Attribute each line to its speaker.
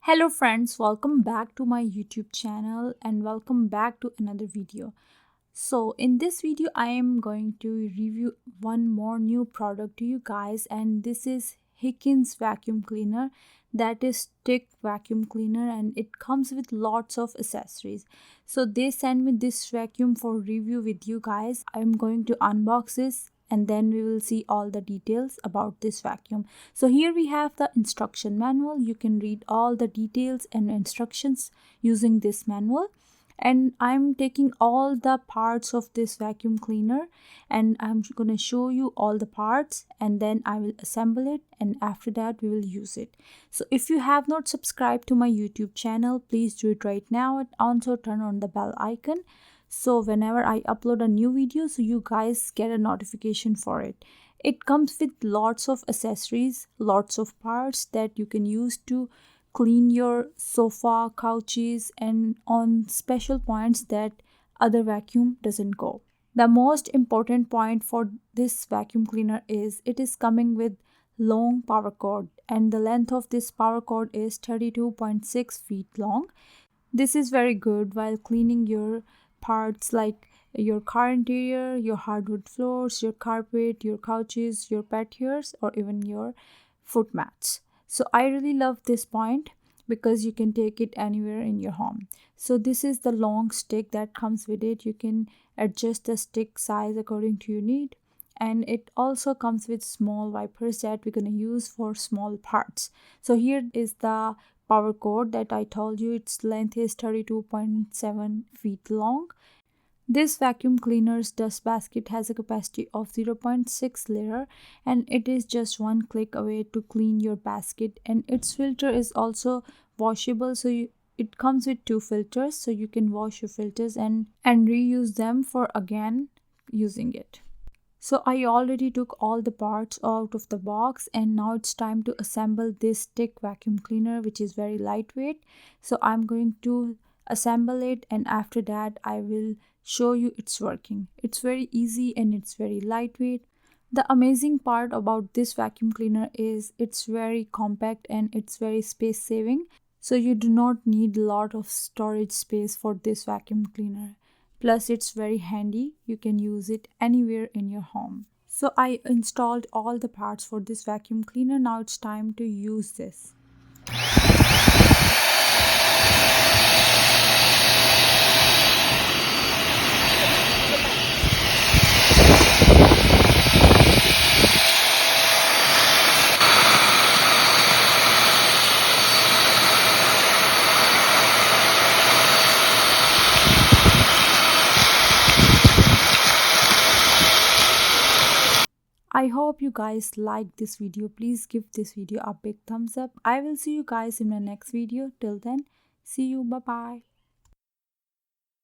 Speaker 1: Hello friends, welcome back to my YouTube channel and welcome back to another video. So in this video I am going to review one more new product to you guys, and this is Hikins vacuum cleaner. That is stick vacuum cleaner, and it comes with lots of accessories. So they sent me this vacuum for review with you guys. I'm going to unbox this and then we will see all the details about this vacuum. So here we have the instruction manual. You can read all the details and instructions using this manual. And I'm taking all the parts of this vacuum cleaner and I'm going to show you all the parts, and then I will assemble it, and after that we will use it. So if you have not subscribed to my YouTube channel, please do it right now, and also turn on the bell icon so whenever I upload a new video, so you guys get a notification for it. It comes with lots of accessories, lots of parts that you can use to clean your sofa, couches, and on special points that other vacuum doesn't go. The most important point for this vacuum cleaner is it is coming with long power cord, and the length of this power cord is 32.6 feet long. This is very good while cleaning your parts like your car interior, your hardwood floors, your carpet, your couches, your pet hairs, or even your foot mats. So I really love this point because you can take it anywhere in your home. So this is the long stick that comes with it. You can adjust the stick size according to your need. And it also comes with small wipers that we're going to use for small parts. So here is the power cord that I told you. Its length is 32.7 feet long. This vacuum cleaner's dust basket has a capacity of 0.6 liter, and it is just one click away to clean your basket. And its filter is also washable, so it comes with two filters, so you can wash your filters and reuse them for again using it. So I already took all the parts out of the box, and now it's time to assemble this stick vacuum cleaner, which is very lightweight. So I'm going to assemble it, and after that I will show you it's working. It's very easy and it's very lightweight. The amazing part about this vacuum cleaner is it's very compact and it's very space saving. So you do not need a lot of storage space for this vacuum cleaner. Plus it's very handy. You can use it anywhere in your home. So I installed all the parts for this vacuum cleaner. Now it's time to use this. I hope you guys like this video. Please give this video a big thumbs up. I will see you guys in my next video. Till then, see you. Bye bye.